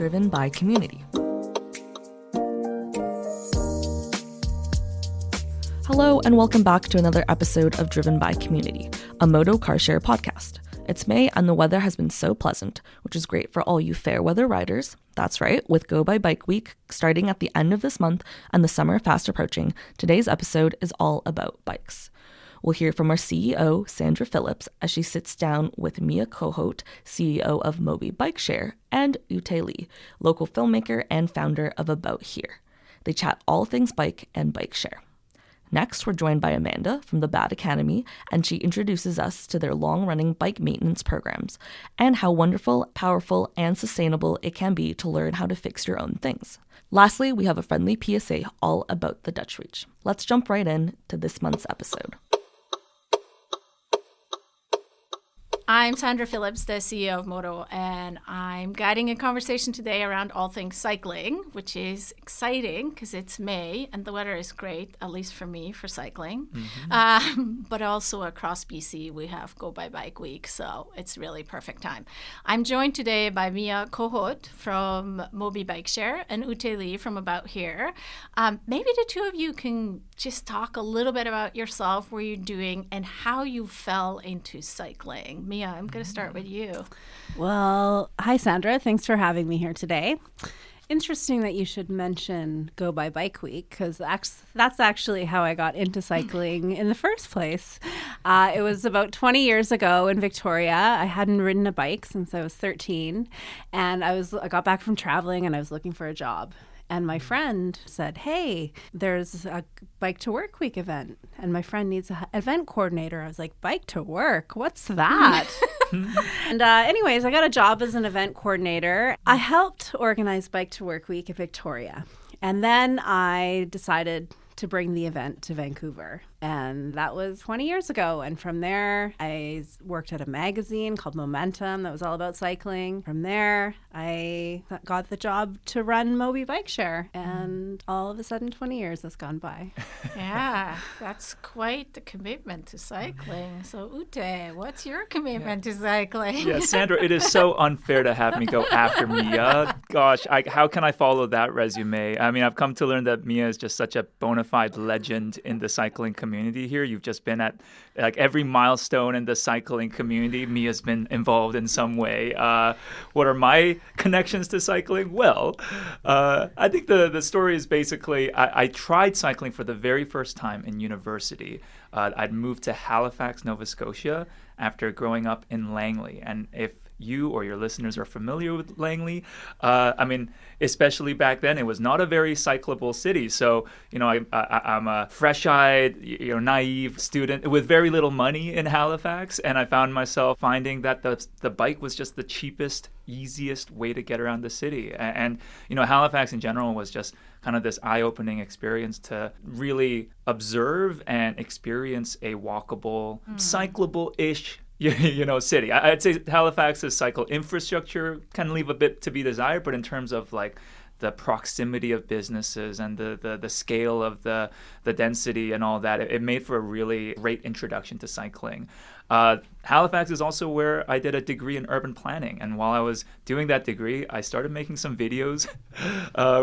driven by community. Hello, and welcome back to another episode of Driven by Community, a Modo car share podcast. It's May, and the weather has been so pleasant, which is great for all you fair weather riders. That's right, with Go by Bike Week starting at the end of this month and the summer fast approaching, today's episode is all about bikes. We'll hear from our CEO, Sandra Phillips, as she sits down with Mia Kohout, CEO of Mobi Bikeshare, and Uytae Lee, local filmmaker and founder of About Here. They chat all things bike and bike share. Next, we're joined by Amanda from the BAD Academy, and she introduces us to their long-running bike maintenance programs and how wonderful, powerful, and sustainable it can be to learn how to fix your own things. Lastly, we have a friendly PSA all about the Dutch Reach. Let's jump right in to this month's episode. I'm Sandra Phillips, the CEO of Modo, and I'm guiding a conversation today around all things cycling, which is exciting because it's May and the weather is great, at least for me, for cycling. But also across BC, we have Go by Bike Week, so it's really perfect time. I'm joined today by Mia Kohout from Mobi Bikeshare and Uytae Lee from About Here. Maybe the two of you can just talk a little bit about yourself, what you're doing, and how you fell into cycling. Mia, I'm going to start with you. Well, hi, Sandra. Thanks for having me here today. Interesting that you should mention Go by Bike Week, because that's actually how I got into cycling in the first place. It was about 20 years ago in Victoria. I hadn't ridden a bike since I was 13, and I got back from traveling and I was looking for a job. And my friend said, hey, there's a Bike to Work Week event, and my friend needs an event coordinator. I was like, Bike to Work? What's that? And anyways, I got a job as an event coordinator. I helped organize Bike to Work Week in Victoria. And then I decided to bring the event to Vancouver. And that was 20 years ago. And from there, I worked at a magazine called Momentum that was all about cycling. From there, I got the job to run Mobi Bikeshare. And all of a sudden, 20 years has gone by. Yeah, that's quite the commitment to cycling. So Uytae, what's your commitment to cycling? Yeah, Sandra, it is so unfair to have me go after Mia. Gosh, how can I follow that resume? I mean, I've come to learn that Mia is just such a bona fide legend in the cycling community here. You've just been at like every milestone in the cycling community. Mia's been involved in some way. What are my connections to cycling? Well, I think the story is basically I tried cycling for the very first time in university. I'd moved to Halifax, Nova Scotia after growing up in Langley. And if you or your listeners are familiar with Langley, I mean, especially back then, it was not a very cyclable city. So, I'm a fresh-eyed, naive student with very little money in Halifax, and I found myself finding that the bike was just the cheapest, easiest way to get around the city. And Halifax in general was just kind of this eye-opening experience to really observe and experience a walkable, cyclable-ish city. I'd say Halifax's cycle infrastructure can leave a bit to be desired, but in terms of like the proximity of businesses and the scale of the density and all that, it made for a really great introduction to cycling. Halifax is also where I did a degree in urban planning. And while I was doing that degree, I started making some videos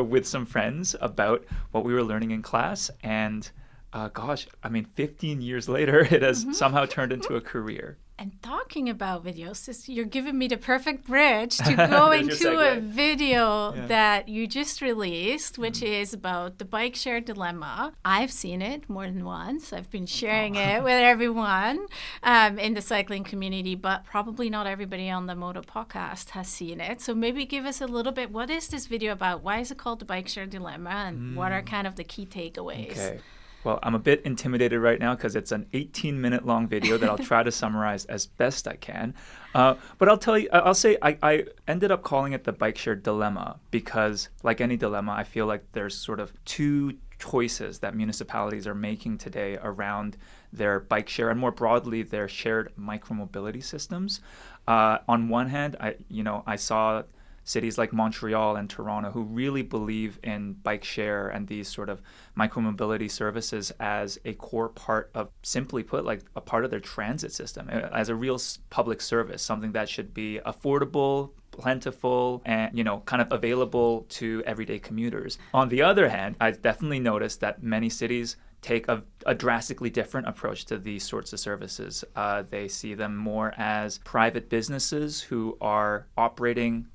with some friends about what we were learning in class. And 15 years later, it has somehow turned into a career. And talking about videos, you're giving me the perfect bridge to go into a video that you just released, which is about the Bikeshare Dilemma. I've seen it more than once. I've been sharing it with everyone in the cycling community, but probably not everybody on the Modo podcast has seen it. So maybe give us a little bit, what is this video about? Why is it called the Bikeshare Dilemma? And what are kind of the key takeaways? Okay. Well, I'm a bit intimidated right now because it's an 18-minute long video that I'll try to summarize as best I can. But I'll say I ended up calling it the Bikeshare Dilemma because, like any dilemma, I feel like there's sort of two choices that municipalities are making today around their bike share and more broadly their shared micromobility systems. On one hand, I saw cities like Montreal and Toronto who really believe in bike share and these sort of micromobility services as a core part of, simply put, like a part of their transit system, as a real public service, something that should be affordable, plentiful and, kind of available to everyday commuters. On the other hand, I've definitely noticed that many cities take a drastically different approach to these sorts of services. They see them more as private businesses who are operating,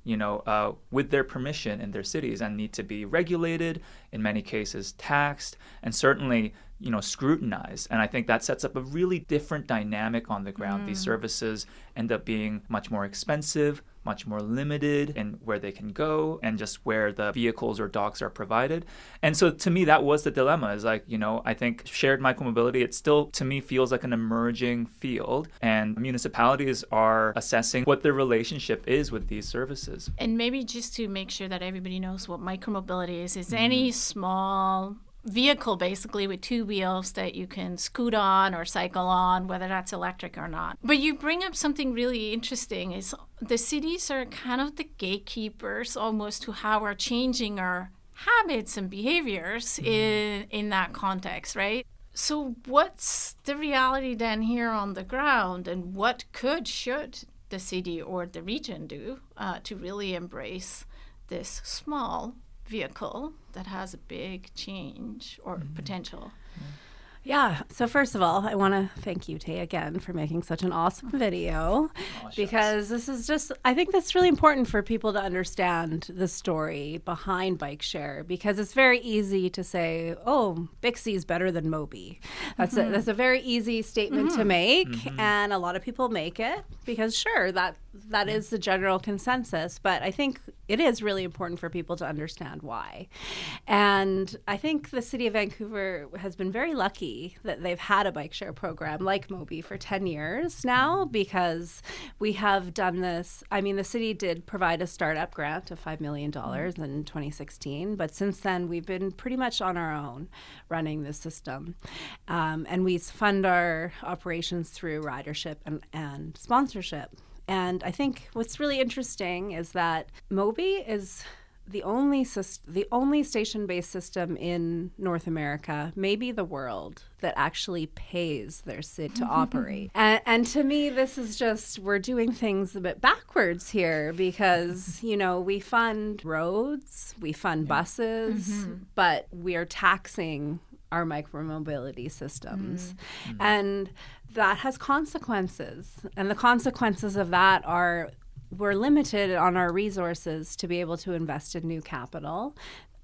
with their permission in their cities and need to be regulated, in many cases taxed, and certainly, scrutinized. And I think that sets up a really different dynamic on the ground. These services end up being much more expensive, much more limited in where they can go and just where the vehicles or docks are provided. And so to me, that was the dilemma is like, I think shared micromobility, it still to me feels like an emerging field, and municipalities are assessing what their relationship is with these services. And maybe just to make sure that everybody knows what micromobility is any small vehicle basically with two wheels that you can scoot on or cycle on, whether that's electric or not. But you bring up something really interesting is the cities are kind of the gatekeepers almost to how we're changing our habits and behaviors in that context, right? So what's the reality then here on the ground, and what should the city or the region do to really embrace this small vehicle that has a big change or potential? Yeah. So first of all, I want to thank Uytae again for making such an awesome video, because this is I think that's really important for people to understand the story behind Bikeshare, because it's very easy to say, oh, Bixie is better than Mobi. That's a very easy statement to make, and a lot of people make it because sure, that is the general consensus, but I think it is really important for people to understand why. And I think the city of Vancouver has been very lucky that they've had a bike share program like Mobi for 10 years now, because we have done this. I mean, the city did provide a startup grant of $5 million in 2016, but since then we've been pretty much on our own running the system. And we fund our operations through ridership and sponsorship. And I think what's really interesting is that Mobi is the only station-based system in North America, maybe the world, that actually pays their city to operate. And to me, this is just, we're doing things a bit backwards here, because, we fund roads, we fund buses, but we are taxing our micromobility systems. And that has consequences. And the consequences of that are we're limited on our resources to be able to invest in new capital.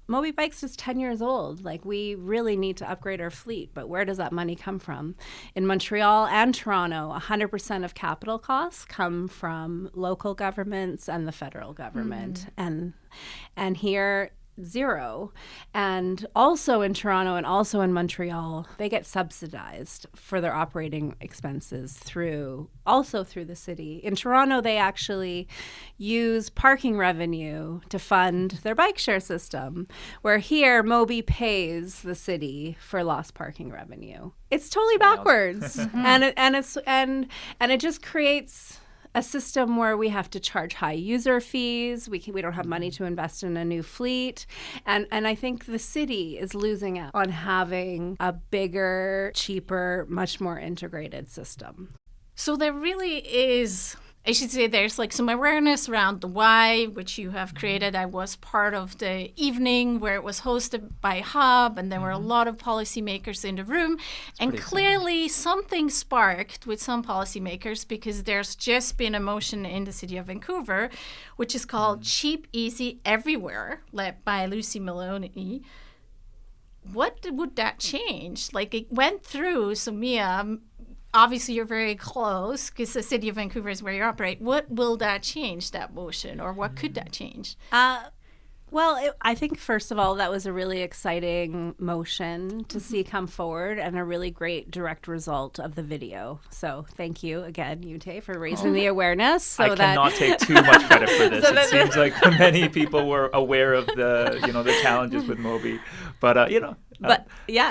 Mobi Bikes is 10 years old. Like, we really need to upgrade our fleet, but where does that money come from? In Montreal and Toronto, 100% of capital costs come from local governments and the federal government. And here, zero. And also in Toronto and also in Montreal, they get subsidized for their operating expenses through the city. In Toronto, they actually use parking revenue to fund their bike share system, where here Mobi pays the city for lost parking revenue. It's totally backwards. and it just creates a system where we have to charge high user fees. We don't have money to invest in a new fleet. And I think the city is losing out on having a bigger, cheaper, much more integrated system. So there really is, I should say, there's like some awareness around the why, which you have created. I was part of the evening where it was hosted by Hub, and there were a lot of policymakers in the room. And clearly something sparked with some policymakers, because there's just been a motion in the city of Vancouver, which is called Cheap, Easy Everywhere, led by Lucy Maloney. What would that change? Like, it went through, so Mia, obviously you're very close because the city of Vancouver is where you operate. What will that change, that motion, or what could that change? I think, first of all, that was a really exciting motion to see come forward, and a really great direct result of the video. So thank you again, Uytae, for raising the awareness. I cannot take too much credit for this. It seems like many people were aware of the challenges with Mobi, but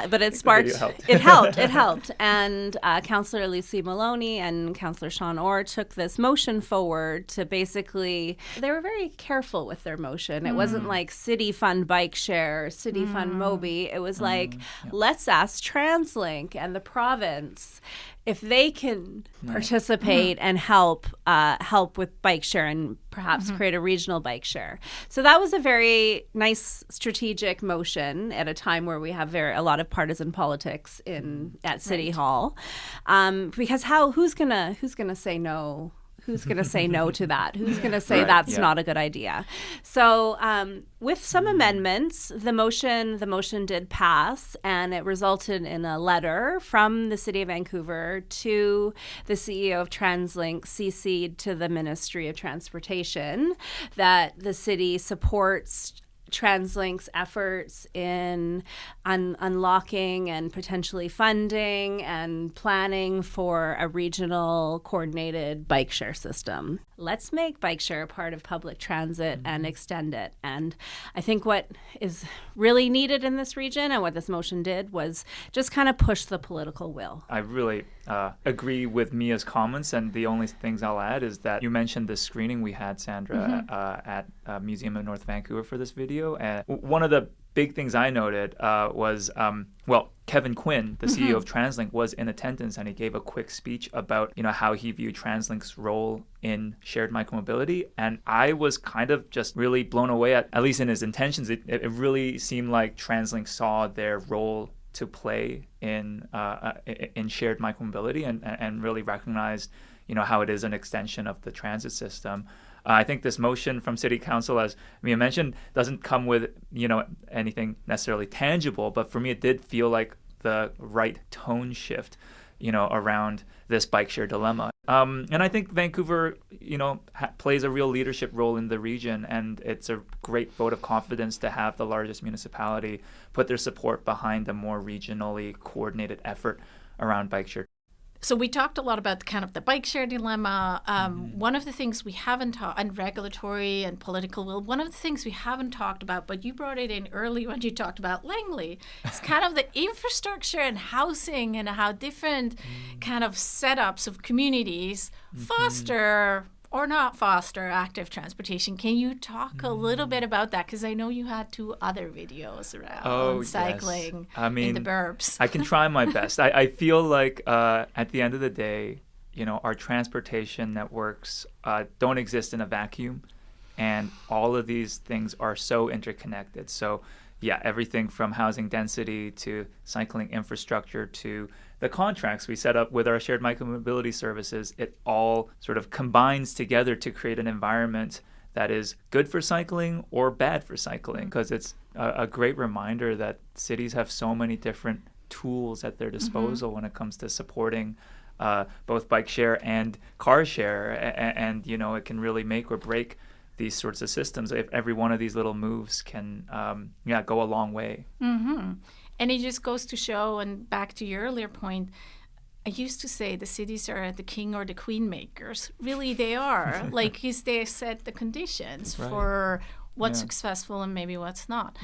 but it sparked. It helped. And Councillor Lucy Maloney and Councillor Sean Orr took this motion forward to basically, they were very careful with their motion. It wasn't like city fund bike share, city fund Mobi. It was like, let's ask TransLink and the province if they can participate and help with bike share and perhaps create a regional bike share. So that was a very nice strategic motion at a time where we have a lot of partisan politics at City Hall. Because who's gonna say no? Who's going to say no to that? Who's going to say that's not a good idea? So with some amendments, the motion did pass, and it resulted in a letter from the City of Vancouver to the CEO of TransLink, CC'd to the Ministry of Transportation, that the city supports TransLink's efforts in unlocking and potentially funding and planning for a regional coordinated bike share system. Let's make bike share a part of public transit and extend it. And I think what is really needed in this region and what this motion did was just kind of push the political will. I really agree with Mia's comments, and the only things I'll add is that you mentioned the screening we had, Sandra, at Museum of North Vancouver for this video. And one of the big things I noted was, Kevin Quinn, the CEO of TransLink, was in attendance, and he gave a quick speech about, how he viewed TransLink's role in shared micromobility. And I was kind of just really blown away, at least in his intentions. It really seemed like TransLink saw their role to play in shared micromobility and really recognized, how it is an extension of the transit system. I think this motion from City Council, as Mia mentioned, doesn't come with, anything necessarily tangible, but for me it did feel like the right tone shift, around this bike share dilemma. And I think Vancouver, plays a real leadership role in the region, and it's a great vote of confidence to have the largest municipality put their support behind a more regionally coordinated effort around bike share. So we talked a lot about kind of the bike share dilemma. One of the things we haven't talked, and regulatory and political will, one of the things we haven't talked about, but you brought it in early when you talked about Langley, is kind of the infrastructure and housing and how different kind of setups of communities foster or not foster active transportation. Can you talk a little bit about that? Because I know you had 2 other videos around cycling in the burbs. I can try my best. I feel like at the end of the day, our transportation networks don't exist in a vacuum, and all of these things are so interconnected. So everything from housing density to cycling infrastructure to the contracts we set up with our shared micromobility services, it all sort of combines together to create an environment that is good for cycling or bad for cycling, because it's a great reminder that cities have so many different tools at their disposal when it comes to supporting both bike share and car share, and it can really make or break these sorts of systems if every one of these little moves can go a long way. And it just goes to show, and back to your earlier point, I used to say the cities are the king or the queen makers. Really, they are. Like, they set the conditions for what's successful and maybe what's not.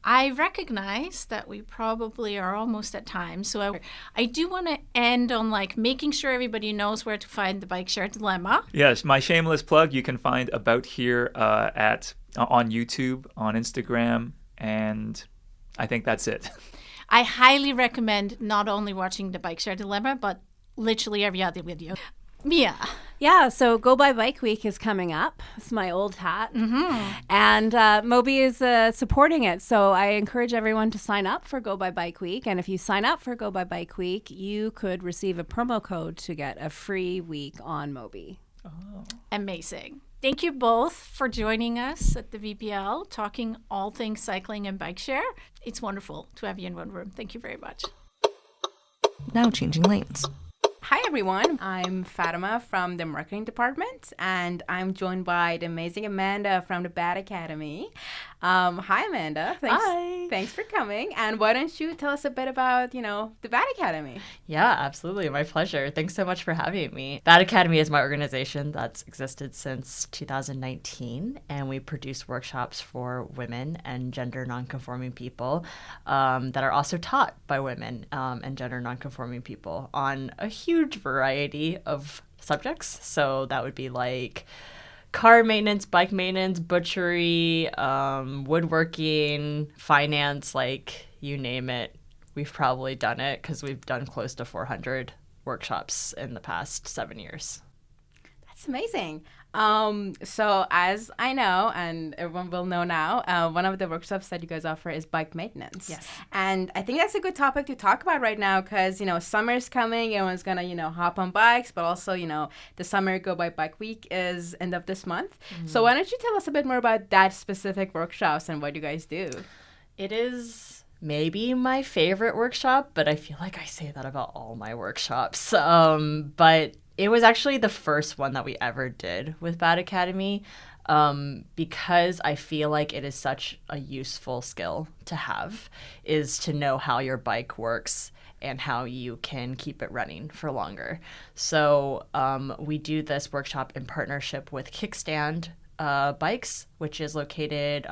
I recognize that we probably are almost at time. So I do want to end on making sure everybody knows where to find the Bike Share Dilemma. Yes, my shameless plug, you can find About Here on YouTube, on Instagram, and I think that's it. I highly recommend not only watching the Bike Share Dilemma, but literally every other video. Mia. Yeah, so Go by Bike Week is coming up. It's my old hat. And Mobi is supporting it. So I encourage everyone to sign up for Go by Bike Week. And if you sign up for Go by Bike Week, you could receive a promo code to get a free week on Mobi. Amazing. Thank you both for joining us at the VPL, talking all things cycling and bike share. It's wonderful to have you in one room. Thank you very much. Now changing lanes. Hi, everyone. I'm Fatima from the marketing department, and I'm joined by the amazing Amanda from the Bad Academy. Hi, Amanda. Thanks for coming. And why don't you tell us a bit about, the Bad Academy? Yeah, absolutely. My pleasure. Thanks so much for having me. Bad Academy is my organization that's existed since 2019, and we produce workshops for women and gender nonconforming people that are also taught by women and gender nonconforming people on a huge variety of subjects. So that would be like car maintenance, bike maintenance, butchery, woodworking, finance, you name it. We've probably done it because we've done close to 400 workshops in the past 7 years. That's amazing. So as I know, and everyone will know now, one of the workshops that you guys offer is bike maintenance. Yes. And I think that's a good topic to talk about right now because, summer's coming. Everyone's going to, hop on bikes. But also, the Summer Go by Bike Week is end of this month. So why don't you tell us a bit more about that specific workshops and what you guys do? It is maybe my favorite workshop, but I feel like I say that about all my workshops. But it was actually the first one that we ever did with Bad Academy, because I feel like it is such a useful skill to have, is to know how your bike works and how you can keep it running for longer. So we do this workshop in partnership with Kickstand Bikes, which is located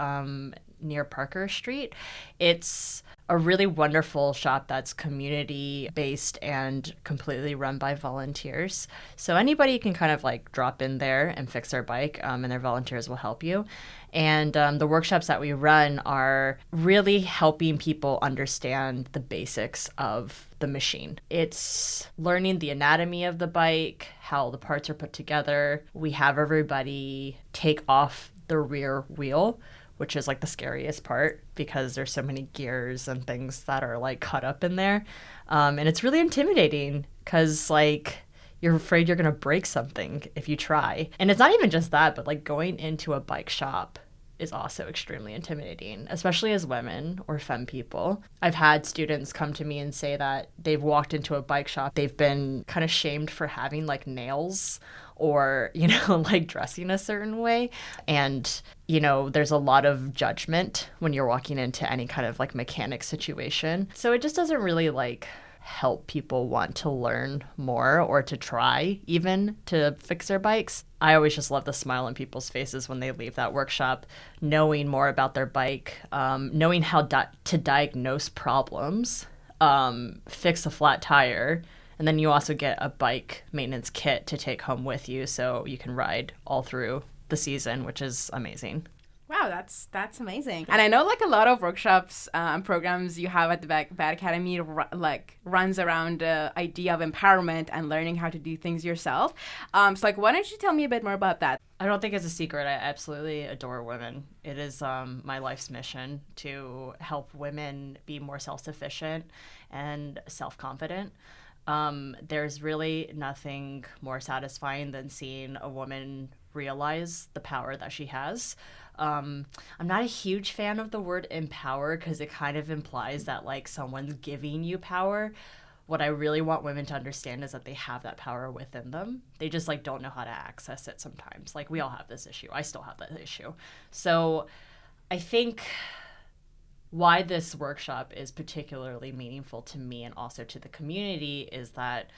near Parker Street. It's a really wonderful shop that's community-based and completely run by volunteers. So anybody can kind of like drop in there and fix their bike, and their volunteers will help you. And the workshops that we run are really helping people understand the basics of the machine. It's learning the anatomy of the bike, how the parts are put together. We have everybody take off the rear wheel, which is like the scariest part because there's so many gears and things that are like cut up in there. And it's really intimidating because like you're afraid you're going to break something if you try. And it's not even just that, but like going into a bike shop is also extremely intimidating, especially as women or femme people. I've had students come to me and say that they've walked into a bike shop. They've been kind of shamed for having like nails or, like dressing a certain way. And, there's a lot of judgment when you're walking into any kind of like mechanic situation. So it just doesn't really like help people want to learn more or to try even to fix their bikes. I always just love the smile on people's faces when they leave that workshop, knowing more about their bike, knowing how to diagnose problems, fix a flat tire. And then you also get a bike maintenance kit to take home with you so you can ride all through the season, which is amazing. Wow, that's amazing. And I know like a lot of workshops and programs you have at the Bad Academy runs around the idea of empowerment and learning how to do things yourself. So like, why don't you tell me a bit more about that? I don't think it's a secret. I absolutely adore women. It is my life's mission to help women be more self-sufficient and self-confident. There's really nothing more satisfying than seeing a woman realize the power that she has. I'm not a huge fan of the word empower because it kind of implies that like someone's giving you power. What I really want women to understand is that they have that power within them. They just like don't know how to access it sometimes. Like we all have this issue. I still have that issue. So I think why this workshop is particularly meaningful to me and also to the community is that,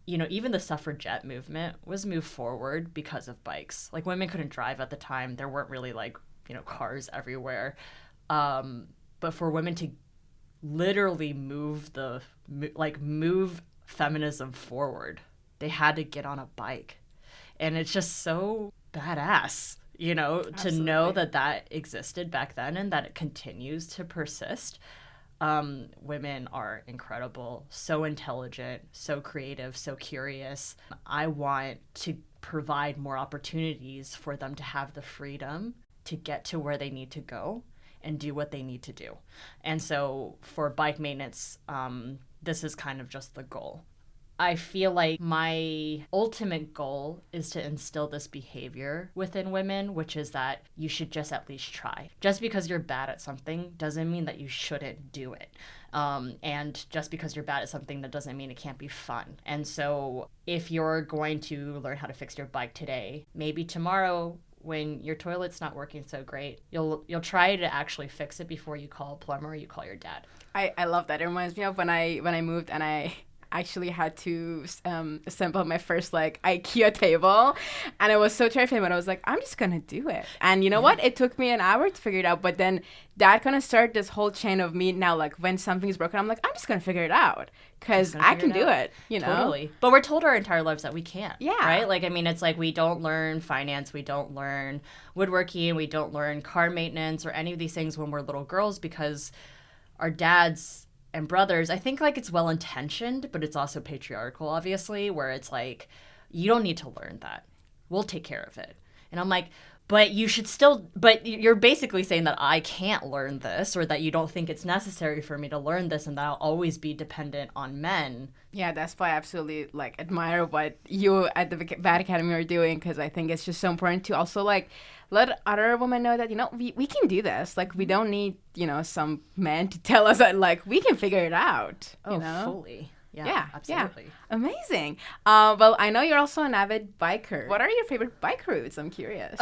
even the suffragette movement was moved forward because of bikes. Like women couldn't drive at the time. There weren't really like, cars everywhere. But for women to literally move feminism forward, they had to get on a bike. And it's just so badass. To know that existed back then and that it continues to persist. Women are incredible, so intelligent, so creative, so curious. I want to provide more opportunities for them to have the freedom to get to where they need to go and do what they need to do. And so for bike maintenance, this is kind of just the goal. I feel like my ultimate goal is to instill this behavior within women, which is that you should just at least try. Just because you're bad at something doesn't mean that you shouldn't do it. And just because you're bad at something, that doesn't mean it can't be fun. And so if you're going to learn how to fix your bike today, maybe tomorrow when your toilet's not working so great, you'll try to actually fix it before you call a plumber or you call your dad. I love that. It reminds me of when I moved and I actually had to assemble my first like IKEA table, and I was so terrified, but I was like, I'm just gonna do it. And you know what, it took me an hour to figure it out, but then that kind of started this whole chain of me now, like when something's broken, I'm like, I'm just gonna figure it out because I can do it, Totally. But we're told our entire lives that we can't. Yeah. Right? Like, I mean, it's like we don't learn finance, we don't learn woodworking, we don't learn car maintenance or any of these things when we're little girls because our dads and brothers, I think like it's well intentioned, but it's also patriarchal, obviously, where it's like, you don't need to learn that. We'll take care of it. And I'm like, but you should still, but you're basically saying that I can't learn this, or that you don't think it's necessary for me to learn this, and that I'll always be dependent on men. Yeah, that's why I absolutely like admire what you at the Bad Academy are doing, because I think it's just so important to also like let other women know that, you know, we can do this. Like, we don't need, you know, some man to tell us that, like, we can figure it out. You know? Fully. Yeah, absolutely. Yeah. Amazing. Well, I know you're also an avid biker. What are your favorite bike routes? I'm curious.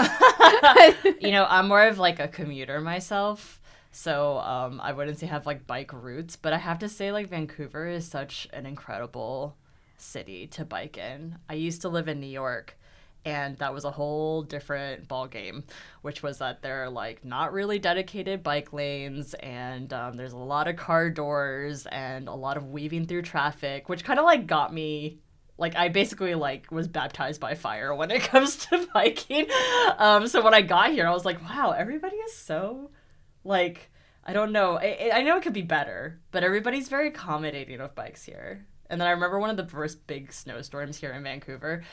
You know, I'm more of like a commuter myself. So I wouldn't say have like bike routes, but I have to say like Vancouver is such an incredible city to bike in. I used to live in New York, and that was a whole different ball game, which was that there are like not really dedicated bike lanes, and there's a lot of car doors and a lot of weaving through traffic, which kind of like got me, like I basically like was baptized by fire when it comes to biking. So when I got here, I was like, wow, everybody is so like, I don't know. I know it could be better, but everybody's very accommodating of bikes here. And then I remember one of the first big snowstorms here in Vancouver.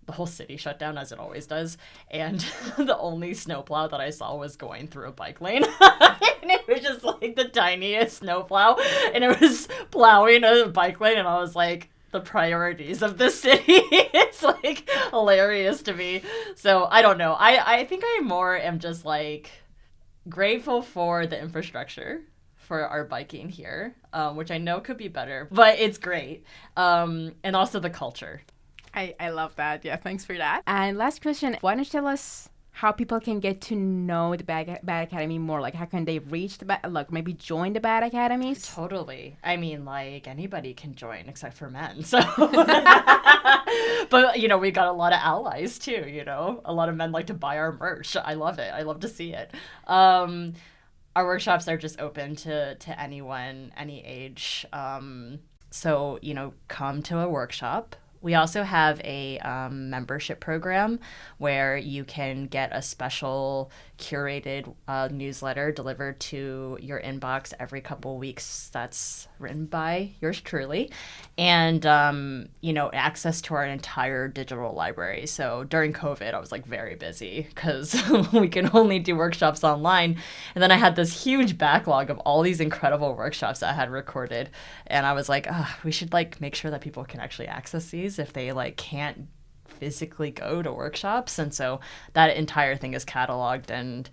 The whole city shut down, as it always does, and the only snowplow that I saw was going through a bike lane. And it was just like the tiniest snowplow, and it was plowing a bike lane, and I was like, the priorities of the city. It's like hilarious to me. So I don't know. I think I more am just like grateful for the infrastructure for our biking here, which I know could be better, but it's great. And also the culture. I love that. Yeah, thanks for that. And last question, why don't you tell us how people can get to know the Bad Academy more? Like, how can they reach the maybe join the Bad Academy? Totally. I mean, like, anybody can join except for men. So, but, you know, we got a lot of allies too, you know. A lot of men like to buy our merch. I love it. I love to see it. Our workshops are just open to anyone, any age. So, you know, come to a workshop. We also have a membership program where you can get a special curated newsletter delivered to your inbox every couple weeks that's written by yours truly. And, you know, access to our entire digital library. So during COVID, I was like very busy because we can only do workshops online. And then I had this huge backlog of all these incredible workshops that I had recorded. And I was like, we should like make sure that people can actually access these if they like can't physically go to workshops. And so that entire thing is cataloged and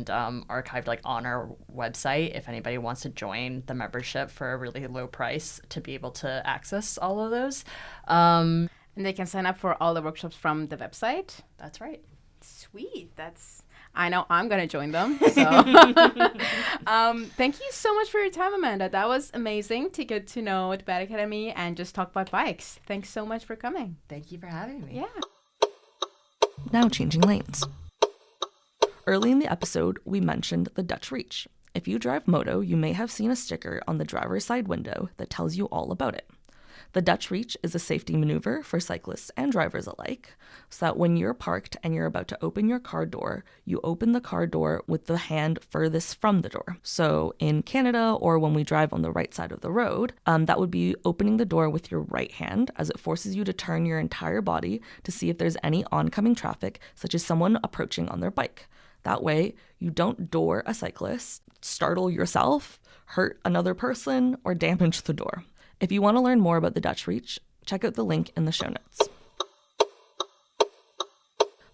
archived like on our website if anybody wants to join the membership for a really low price to be able to access all of those. And they can sign up for all the workshops from the website? That's right. Sweet. I know I'm going to join them. So. Thank you so much for your time, Amanda. That was amazing to get to know the Bad Academy and just talk about bikes. Thanks so much for coming. Thank you for having me. Yeah. Now changing lanes. Early in the episode, we mentioned the Dutch Reach. If you drive Modo, you may have seen a sticker on the driver's side window that tells you all about it. The Dutch Reach is a safety maneuver for cyclists and drivers alike, so that when you're parked and you're about to open your car door, you open the car door with the hand furthest from the door. So in Canada, or when we drive on the right side of the road, that would be opening the door with your right hand, as it forces you to turn your entire body to see if there's any oncoming traffic, such as someone approaching on their bike. That way, you don't door a cyclist, startle yourself, hurt another person, or damage the door. If you want to learn more about the Dutch Reach, check out the link in the show notes.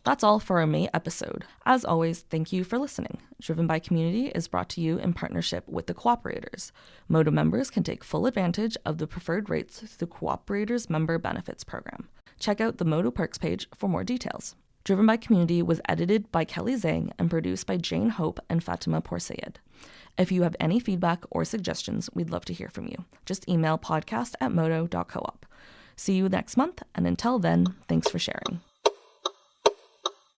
That's all for our May episode. As always, thank you for listening. Driven by Community is brought to you in partnership with the Cooperators. Modo members can take full advantage of the preferred rates through the Cooperators Member Benefits Program. Check out the Modo Perks page for more details. Driven by Community was edited by Kelly Zhang and produced by Jane Hope and Fatima Porsayed. If you have any feedback or suggestions, we'd love to hear from you. Just email podcast@modo.coop. See you next month, and until then, thanks for sharing.